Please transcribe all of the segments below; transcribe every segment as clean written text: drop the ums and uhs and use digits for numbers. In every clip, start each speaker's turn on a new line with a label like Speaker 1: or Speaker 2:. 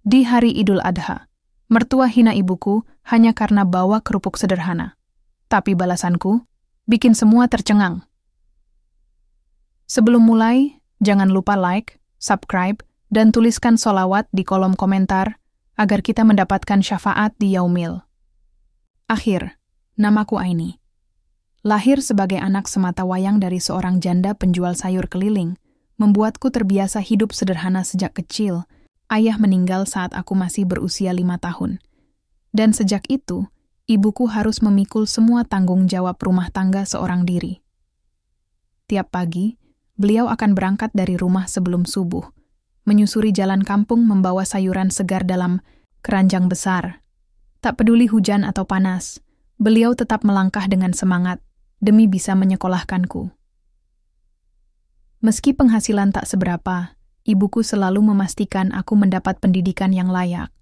Speaker 1: Di hari Idul Adha, mertua hina ibuku hanya karena bawa kerupuk sederhana. Tapi balasanku bikin semua tercengang. Sebelum mulai, jangan lupa like, subscribe, dan tuliskan sholawat di kolom komentar agar kita mendapatkan syafaat di Yaumil Akhir. Namaku Aini. Lahir sebagai anak semata wayang dari seorang janda penjual sayur keliling, membuatku terbiasa hidup sederhana sejak kecil. Ayah meninggal saat aku masih berusia 5 tahun. Dan sejak itu, ibuku harus memikul semua tanggung jawab rumah tangga seorang diri. Tiap pagi, beliau akan berangkat dari rumah sebelum subuh, menyusuri jalan kampung membawa sayuran segar dalam keranjang besar. Tak peduli hujan atau panas, beliau tetap melangkah dengan semangat demi bisa menyekolahkanku. Meski penghasilan tak seberapa, ibuku selalu memastikan aku mendapat pendidikan yang layak.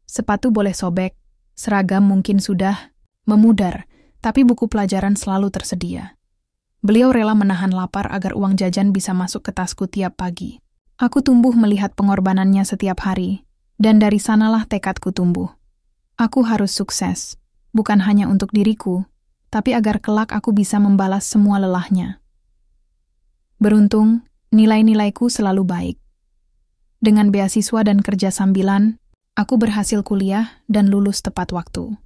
Speaker 1: Sepatu boleh sobek, seragam mungkin sudah memudar, tapi buku pelajaran selalu tersedia. Beliau rela menahan lapar agar uang jajan bisa masuk ke tasku tiap pagi. Aku tumbuh melihat pengorbanannya setiap hari, dan dari sanalah tekadku tumbuh. Aku harus sukses, bukan hanya untuk diriku, tapi agar kelak aku bisa membalas semua lelahnya. Beruntung, nilai-nilaiku selalu baik. Dengan beasiswa dan kerja sambilan, aku berhasil kuliah dan lulus tepat waktu.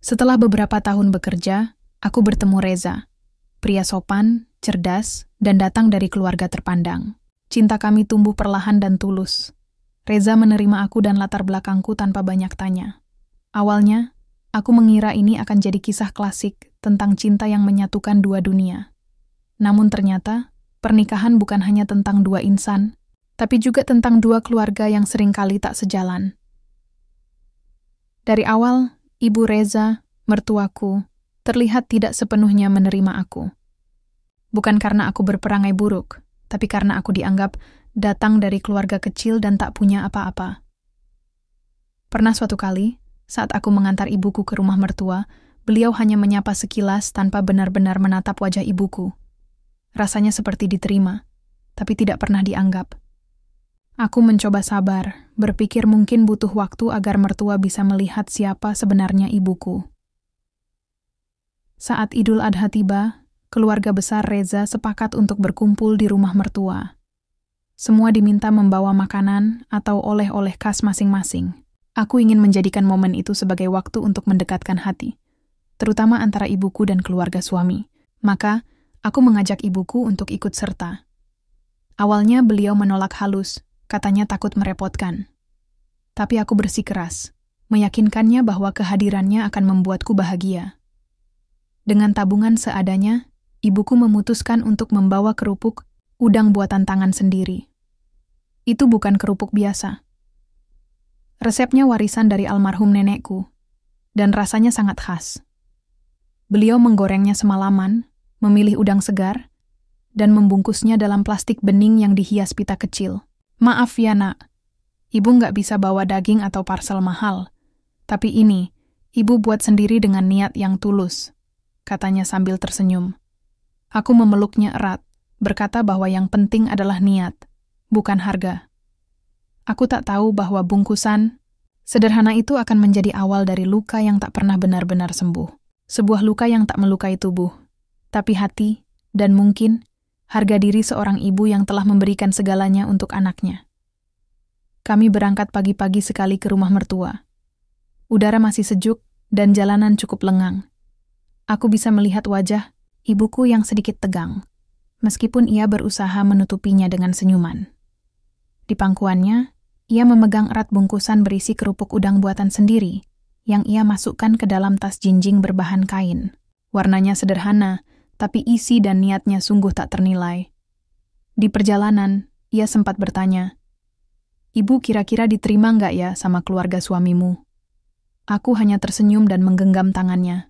Speaker 1: Setelah beberapa tahun bekerja, aku bertemu Reza, pria sopan, cerdas, dan datang dari keluarga terpandang. Cinta kami tumbuh perlahan dan tulus. Reza menerima aku dan latar belakangku tanpa banyak tanya. Awalnya, aku mengira ini akan jadi kisah klasik tentang cinta yang menyatukan dua dunia. Namun ternyata, pernikahan bukan hanya tentang dua insan, tapi juga tentang dua keluarga yang seringkali tak sejalan. Dari awal, Ibu Reza, mertuaku, terlihat tidak sepenuhnya menerima aku. Bukan karena aku berperangai buruk, tapi karena aku dianggap datang dari keluarga kecil dan tak punya apa-apa. Pernah suatu kali, saat aku mengantar ibuku ke rumah mertua, beliau hanya menyapa sekilas tanpa benar-benar menatap wajah ibuku. Rasanya seperti diterima, tapi tidak pernah dianggap. Aku mencoba sabar, berpikir mungkin butuh waktu agar mertua bisa melihat siapa sebenarnya ibuku. Saat Idul Adha tiba, keluarga besar Reza sepakat untuk berkumpul di rumah mertua. Semua diminta membawa makanan atau oleh-oleh khas masing-masing. Aku ingin menjadikan momen itu sebagai waktu untuk mendekatkan hati, terutama antara ibuku dan keluarga suami. Maka, aku mengajak ibuku untuk ikut serta. Awalnya beliau menolak halus, katanya takut merepotkan. Tapi aku bersikeras, meyakinkannya bahwa kehadirannya akan membuatku bahagia. Dengan tabungan seadanya, ibuku memutuskan untuk membawa kerupuk udang buatan tangan sendiri. Itu bukan kerupuk biasa. Resepnya warisan dari almarhum nenekku, dan rasanya sangat khas. Beliau menggorengnya semalaman, memilih udang segar, dan membungkusnya dalam plastik bening yang dihias pita kecil. Maaf ya nak, ibu nggak bisa bawa daging atau parsel mahal. Tapi ini, ibu buat sendiri dengan niat yang tulus, katanya sambil tersenyum. Aku memeluknya erat, berkata bahwa yang penting adalah niat, bukan harga. Aku tak tahu bahwa bungkusan sederhana itu akan menjadi awal dari luka yang tak pernah benar-benar sembuh. Sebuah luka yang tak melukai tubuh, tapi hati, dan mungkin harga diri seorang ibu yang telah memberikan segalanya untuk anaknya. Kami berangkat pagi-pagi sekali ke rumah mertua. Udara masih sejuk dan jalanan cukup lengang. Aku bisa melihat wajah ibuku yang sedikit tegang, meskipun ia berusaha menutupinya dengan senyuman. Di pangkuannya, ia memegang erat bungkusan berisi kerupuk udang buatan sendiri, yang ia masukkan ke dalam tas jinjing berbahan kain. Warnanya sederhana, tapi isi dan niatnya sungguh tak ternilai. Di perjalanan, ia sempat bertanya, "Ibu kira-kira diterima nggak ya sama keluarga suamimu?" Aku hanya tersenyum dan menggenggam tangannya.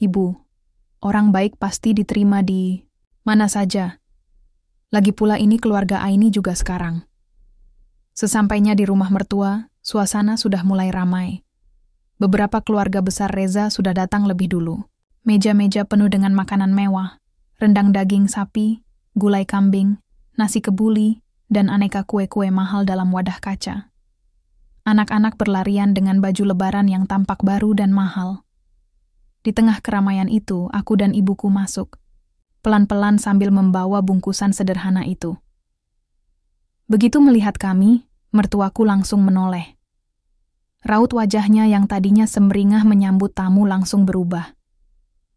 Speaker 1: "Ibu, orang baik pasti diterima di mana saja. Lagi pula ini keluarga Aini juga sekarang." Sesampainya di rumah mertua, suasana sudah mulai ramai. Beberapa keluarga besar Reza sudah datang lebih dulu. Meja-meja penuh dengan makanan mewah, rendang daging sapi, gulai kambing, nasi kebuli, dan aneka kue-kue mahal dalam wadah kaca. Anak-anak berlarian dengan baju lebaran yang tampak baru dan mahal. Di tengah keramaian itu, aku dan ibuku masuk, pelan-pelan sambil membawa bungkusan sederhana itu. Begitu melihat kami, mertuaku langsung menoleh. Raut wajahnya yang tadinya semeringah menyambut tamu langsung berubah.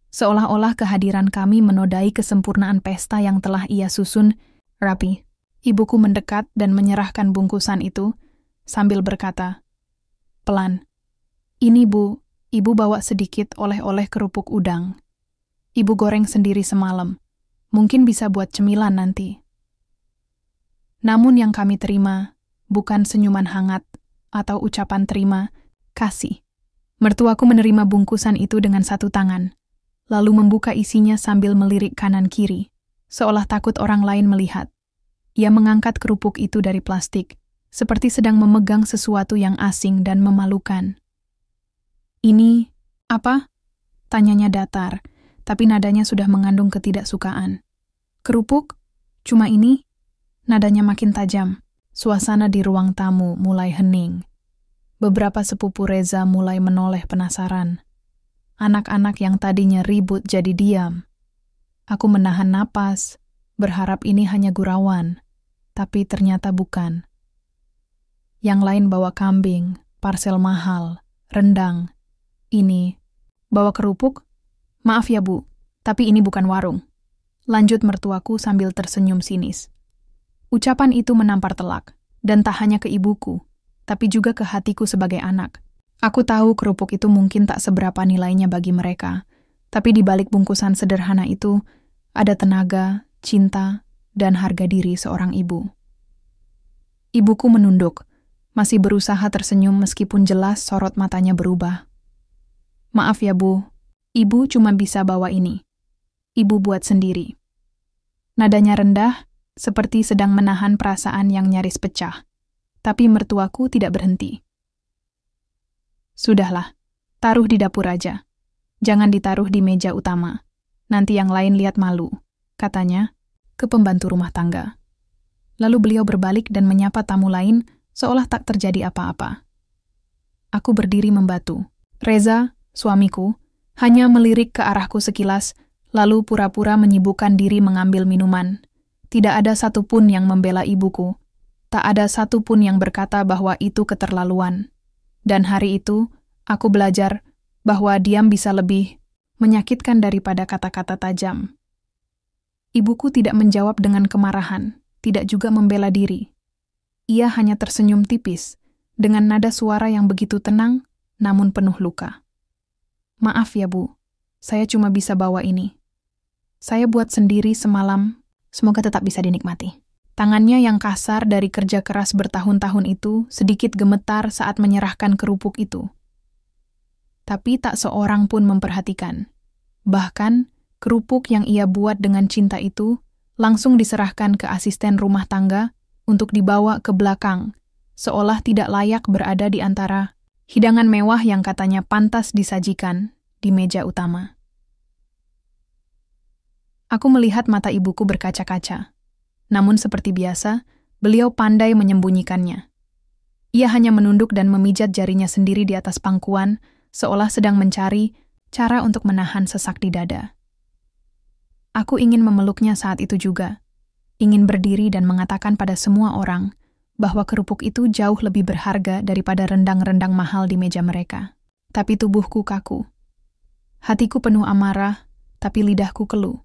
Speaker 1: Seolah-olah kehadiran kami menodai kesempurnaan pesta yang telah ia susun rapi. Ibuku mendekat dan menyerahkan bungkusan itu, sambil berkata, "Pelan. Ini, Bu, Ibu bawa sedikit oleh-oleh kerupuk udang. Ibu goreng sendiri semalam. Mungkin bisa buat cemilan nanti." Namun yang kami terima bukan senyuman hangat atau ucapan terima kasih. Mertuaku menerima bungkusan itu dengan satu tangan, lalu membuka isinya sambil melirik kanan-kiri, seolah takut orang lain melihat. Ia mengangkat kerupuk itu dari plastik, seperti sedang memegang sesuatu yang asing dan memalukan. "Ini apa?" tanyanya datar, tapi nadanya sudah mengandung ketidaksukaan. "Kerupuk? Cuma ini?" Nadanya makin tajam. Suasana di ruang tamu mulai hening. Beberapa sepupu Reza mulai menoleh penasaran. Anak-anak yang tadinya ribut jadi diam. Aku menahan napas, berharap ini hanya gurauan, tapi ternyata bukan. Yang lain bawa kambing, parsel mahal, rendang. Ini, bawa kerupuk? "Maaf ya, Bu, tapi ini bukan warung," lanjut mertuaku sambil tersenyum sinis. Ucapan itu menampar telak, dan tak hanya ke ibuku, tapi juga ke hatiku sebagai anak. Aku tahu kerupuk itu mungkin tak seberapa nilainya bagi mereka, tapi di balik bungkusan sederhana itu, ada tenaga, cinta, dan harga diri seorang ibu. Ibuku menunduk, masih berusaha tersenyum meskipun jelas sorot matanya berubah. "Maaf ya, Bu, Ibu cuma bisa bawa ini. Ibu buat sendiri." Nadanya rendah, seperti sedang menahan perasaan yang nyaris pecah. Tapi mertuaku tidak berhenti. "Sudahlah, taruh di dapur aja. Jangan ditaruh di meja utama. Nanti yang lain lihat malu," katanya ke pembantu rumah tangga. Lalu beliau berbalik dan menyapa tamu lain seolah tak terjadi apa-apa. Aku berdiri membatu. Reza, suamiku, hanya melirik ke arahku sekilas, lalu pura-pura menyibukkan diri mengambil minuman. Tidak ada satupun yang membela ibuku. Tak ada satupun yang berkata bahwa itu keterlaluan. Dan hari itu, aku belajar bahwa diam bisa lebih menyakitkan daripada kata-kata tajam. Ibuku tidak menjawab dengan kemarahan, tidak juga membela diri. Ia hanya tersenyum tipis, dengan nada suara yang begitu tenang, namun penuh luka. "Maaf ya, Bu, saya cuma bisa bawa ini. Saya buat sendiri semalam. Semoga tetap bisa dinikmati." Tangannya yang kasar dari kerja keras bertahun-tahun itu sedikit gemetar saat menyerahkan kerupuk itu. Tapi tak seorang pun memperhatikan. Bahkan, kerupuk yang ia buat dengan cinta itu langsung diserahkan ke asisten rumah tangga untuk dibawa ke belakang, seolah tidak layak berada di antara hidangan mewah yang katanya pantas disajikan di meja utama. Aku melihat mata ibuku berkaca-kaca. Namun seperti biasa, beliau pandai menyembunyikannya. Ia hanya menunduk dan memijat jarinya sendiri di atas pangkuan, seolah sedang mencari cara untuk menahan sesak di dada. Aku ingin memeluknya saat itu juga. Ingin berdiri dan mengatakan pada semua orang bahwa kerupuk itu jauh lebih berharga daripada rendang-rendang mahal di meja mereka. Tapi tubuhku kaku. Hatiku penuh amarah, tapi lidahku keluh.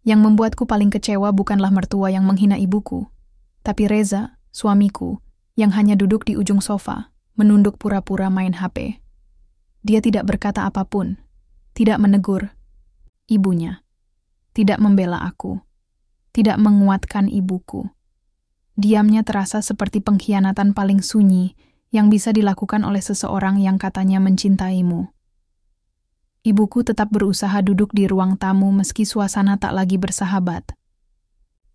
Speaker 1: Yang membuatku paling kecewa bukanlah mertua yang menghina ibuku, tapi Reza, suamiku, yang hanya duduk di ujung sofa, menunduk pura-pura main HP. Dia tidak berkata apapun, tidak menegur ibunya, tidak membela aku, tidak menguatkan ibuku. Diamnya terasa seperti pengkhianatan paling sunyi yang bisa dilakukan oleh seseorang yang katanya mencintaimu. Ibuku tetap berusaha duduk di ruang tamu meski suasana tak lagi bersahabat.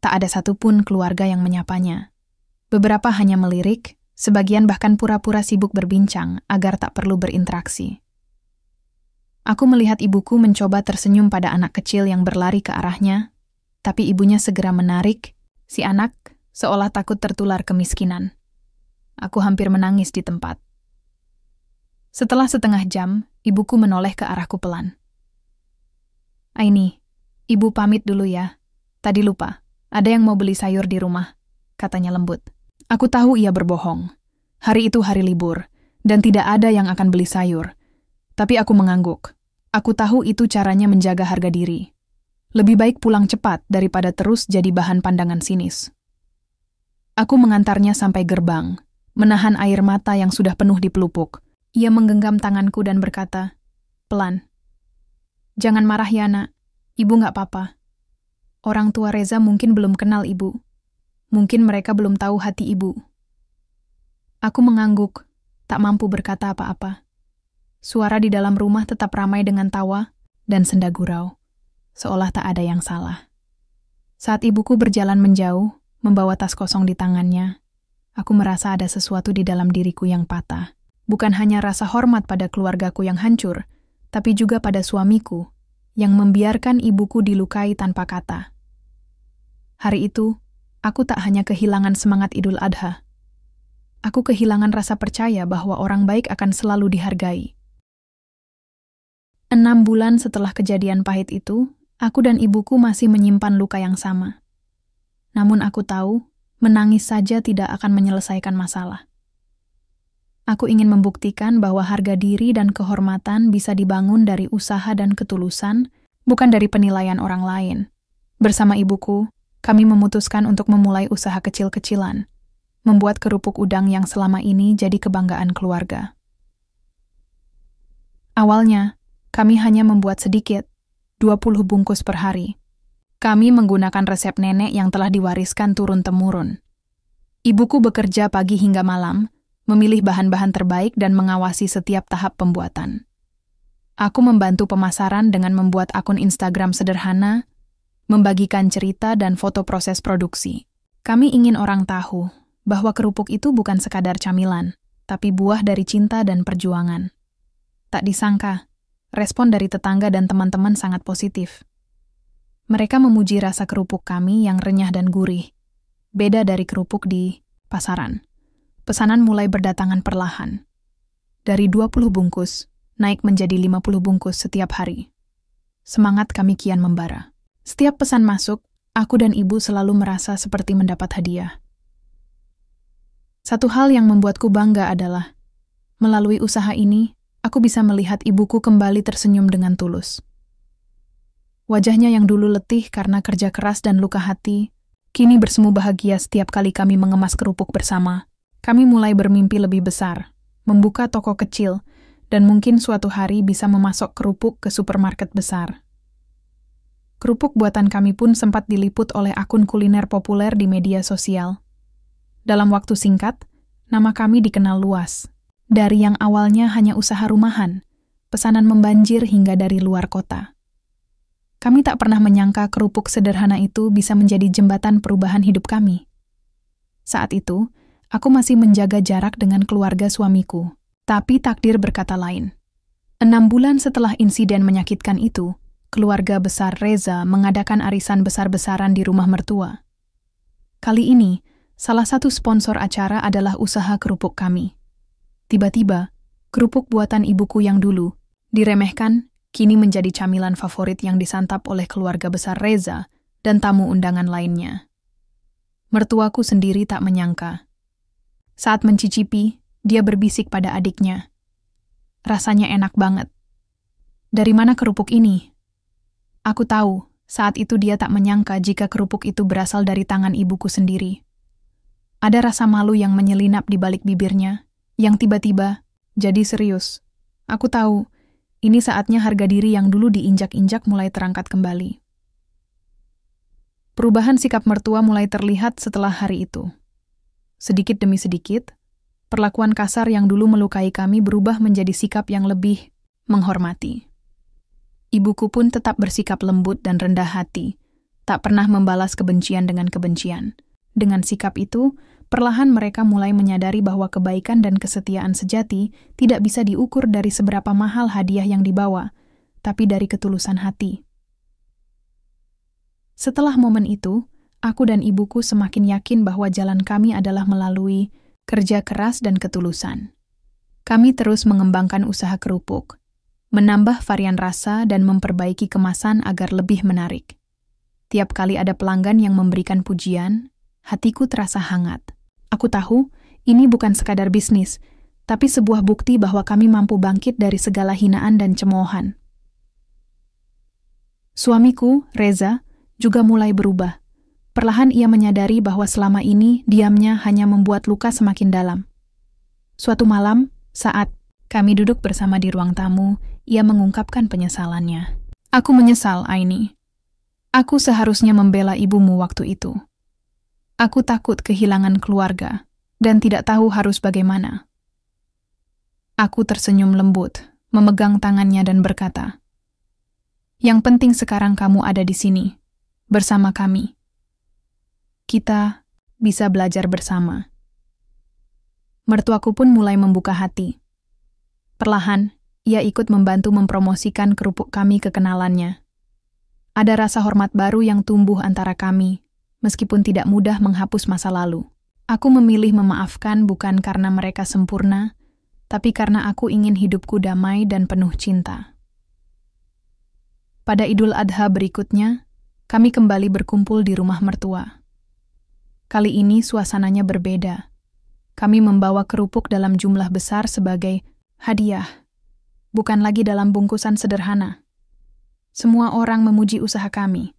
Speaker 1: Tak ada satupun keluarga yang menyapanya. Beberapa hanya melirik, sebagian bahkan pura-pura sibuk berbincang agar tak perlu berinteraksi. Aku melihat ibuku mencoba tersenyum pada anak kecil yang berlari ke arahnya, tapi ibunya segera menarik si anak seolah takut tertular kemiskinan. Aku hampir menangis di tempat. Setelah setengah jam, ibuku menoleh ke arahku pelan. "Aini, ibu pamit dulu ya. Tadi lupa, ada yang mau beli sayur di rumah," katanya lembut. Aku tahu ia berbohong. Hari itu hari libur, dan tidak ada yang akan beli sayur. Tapi aku mengangguk. Aku tahu itu caranya menjaga harga diri. Lebih baik pulang cepat daripada terus jadi bahan pandangan sinis. Aku mengantarnya sampai gerbang, menahan air mata yang sudah penuh di pelupuk. Ia menggenggam tanganku dan berkata, "Pelan. Jangan marah ya, Nak. Ibu nggak apa-apa. Orang tua Reza mungkin belum kenal ibu. Mungkin mereka belum tahu hati ibu." Aku mengangguk, tak mampu berkata apa-apa. Suara di dalam rumah tetap ramai dengan tawa dan senda gurau, seolah tak ada yang salah. Saat ibuku berjalan menjauh, membawa tas kosong di tangannya, aku merasa ada sesuatu di dalam diriku yang patah. Bukan hanya rasa hormat pada keluargaku yang hancur, tapi juga pada suamiku, yang membiarkan ibuku dilukai tanpa kata. Hari itu, aku tak hanya kehilangan semangat Idul Adha. Aku kehilangan rasa percaya bahwa orang baik akan selalu dihargai. 6 bulan setelah kejadian pahit itu, aku dan ibuku masih menyimpan luka yang sama. Namun aku tahu, menangis saja tidak akan menyelesaikan masalah. Aku ingin membuktikan bahwa harga diri dan kehormatan bisa dibangun dari usaha dan ketulusan, bukan dari penilaian orang lain. Bersama ibuku, kami memutuskan untuk memulai usaha kecil-kecilan, membuat kerupuk udang yang selama ini jadi kebanggaan keluarga. Awalnya, kami hanya membuat sedikit, 20 bungkus per hari. Kami menggunakan resep nenek yang telah diwariskan turun-temurun. Ibuku bekerja pagi hingga malam, memilih bahan-bahan terbaik dan mengawasi setiap tahap pembuatan. Aku membantu pemasaran dengan membuat akun Instagram sederhana, membagikan cerita dan foto proses produksi. Kami ingin orang tahu bahwa kerupuk itu bukan sekadar camilan, tapi buah dari cinta dan perjuangan. Tak disangka, respon dari tetangga dan teman-teman sangat positif. Mereka memuji rasa kerupuk kami yang renyah dan gurih, beda dari kerupuk di pasaran. Pesanan mulai berdatangan perlahan. Dari 20 bungkus, naik menjadi 50 bungkus setiap hari. Semangat kami kian membara. Setiap pesan masuk, aku dan ibu selalu merasa seperti mendapat hadiah. Satu hal yang membuatku bangga adalah, melalui usaha ini, aku bisa melihat ibuku kembali tersenyum dengan tulus. Wajahnya yang dulu letih karena kerja keras dan luka hati, kini bersemu bahagia setiap kali kami mengemas kerupuk bersama. Kami mulai bermimpi lebih besar, membuka toko kecil, dan mungkin suatu hari bisa memasok kerupuk ke supermarket besar. Kerupuk buatan kami pun sempat diliput oleh akun kuliner populer di media sosial. Dalam waktu singkat, nama kami dikenal luas. Dari yang awalnya hanya usaha rumahan, pesanan membanjir hingga dari luar kota. Kami tak pernah menyangka kerupuk sederhana itu bisa menjadi jembatan perubahan hidup kami. Saat itu, aku masih menjaga jarak dengan keluarga suamiku, tapi takdir berkata lain. 6 bulan setelah insiden menyakitkan itu, keluarga besar Reza mengadakan arisan besar-besaran di rumah mertua. Kali ini, salah satu sponsor acara adalah usaha kerupuk kami. Tiba-tiba, kerupuk buatan ibuku yang dulu diremehkan, kini menjadi camilan favorit yang disantap oleh keluarga besar Reza dan tamu undangan lainnya. Mertuaku sendiri tak menyangka. Saat mencicipi, dia berbisik pada adiknya. Rasanya enak banget. Dari mana kerupuk ini? Aku tahu, saat itu dia tak menyangka jika kerupuk itu berasal dari tangan ibuku sendiri. Ada rasa malu yang menyelinap di balik bibirnya, yang tiba-tiba jadi serius. Aku tahu, ini saatnya harga diri yang dulu diinjak-injak mulai terangkat kembali. Perubahan sikap mertua mulai terlihat setelah hari itu. Sedikit demi sedikit, perlakuan kasar yang dulu melukai kami berubah menjadi sikap yang lebih menghormati. Ibuku pun tetap bersikap lembut dan rendah hati, tak pernah membalas kebencian dengan kebencian. Dengan sikap itu, perlahan mereka mulai menyadari bahwa kebaikan dan kesetiaan sejati tidak bisa diukur dari seberapa mahal hadiah yang dibawa, tapi dari ketulusan hati. Setelah momen itu, aku dan ibuku semakin yakin bahwa jalan kami adalah melalui kerja keras dan ketulusan. Kami terus mengembangkan usaha kerupuk, menambah varian rasa dan memperbaiki kemasan agar lebih menarik. Tiap kali ada pelanggan yang memberikan pujian, hatiku terasa hangat. Aku tahu ini bukan sekadar bisnis, tapi sebuah bukti bahwa kami mampu bangkit dari segala hinaan dan cemoohan. Suamiku, Reza, juga mulai berubah. Perlahan ia menyadari bahwa selama ini diamnya hanya membuat luka semakin dalam. Suatu malam, saat kami duduk bersama di ruang tamu, ia mengungkapkan penyesalannya. Aku menyesal, Aini. Aku seharusnya membela ibumu waktu itu. Aku takut kehilangan keluarga dan tidak tahu harus bagaimana. Aku tersenyum lembut, memegang tangannya dan berkata, "Yang penting sekarang kamu ada di sini, bersama kami. Kita bisa belajar bersama." Mertuaku pun mulai membuka hati. Perlahan, ia ikut membantu mempromosikan kerupuk kami ke kenalannya. Ada rasa hormat baru yang tumbuh antara kami, meskipun tidak mudah menghapus masa lalu. Aku memilih memaafkan bukan karena mereka sempurna, tapi karena aku ingin hidupku damai dan penuh cinta. Pada Idul Adha berikutnya, kami kembali berkumpul di rumah mertua. Kali ini suasananya berbeda. Kami membawa kerupuk dalam jumlah besar sebagai hadiah, bukan lagi dalam bungkusan sederhana. Semua orang memuji usaha kami.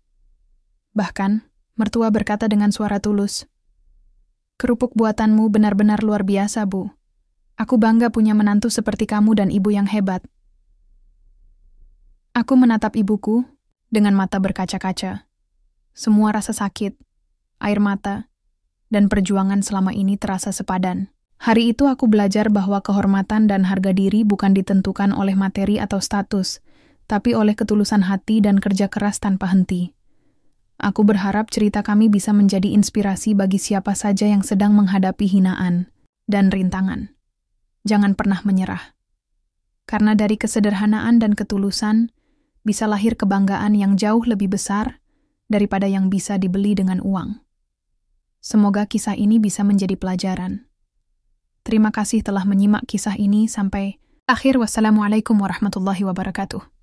Speaker 1: Bahkan, mertua berkata dengan suara tulus, "Kerupuk buatanmu benar-benar luar biasa, Bu. Aku bangga punya menantu seperti kamu dan ibu yang hebat." Aku menatap ibuku dengan mata berkaca-kaca. Semua rasa sakit, air mata, dan perjuangan selama ini terasa sepadan. Hari itu aku belajar bahwa kehormatan dan harga diri bukan ditentukan oleh materi atau status, tapi oleh ketulusan hati dan kerja keras tanpa henti. Aku berharap cerita kami bisa menjadi inspirasi bagi siapa saja yang sedang menghadapi hinaan dan rintangan. Jangan pernah menyerah. Karena dari kesederhanaan dan ketulusan, bisa lahir kebanggaan yang jauh lebih besar daripada yang bisa dibeli dengan uang. Semoga kisah ini bisa menjadi pelajaran. Terima kasih telah menyimak kisah ini sampai akhir. Wassalamualaikum warahmatullahi wabarakatuh.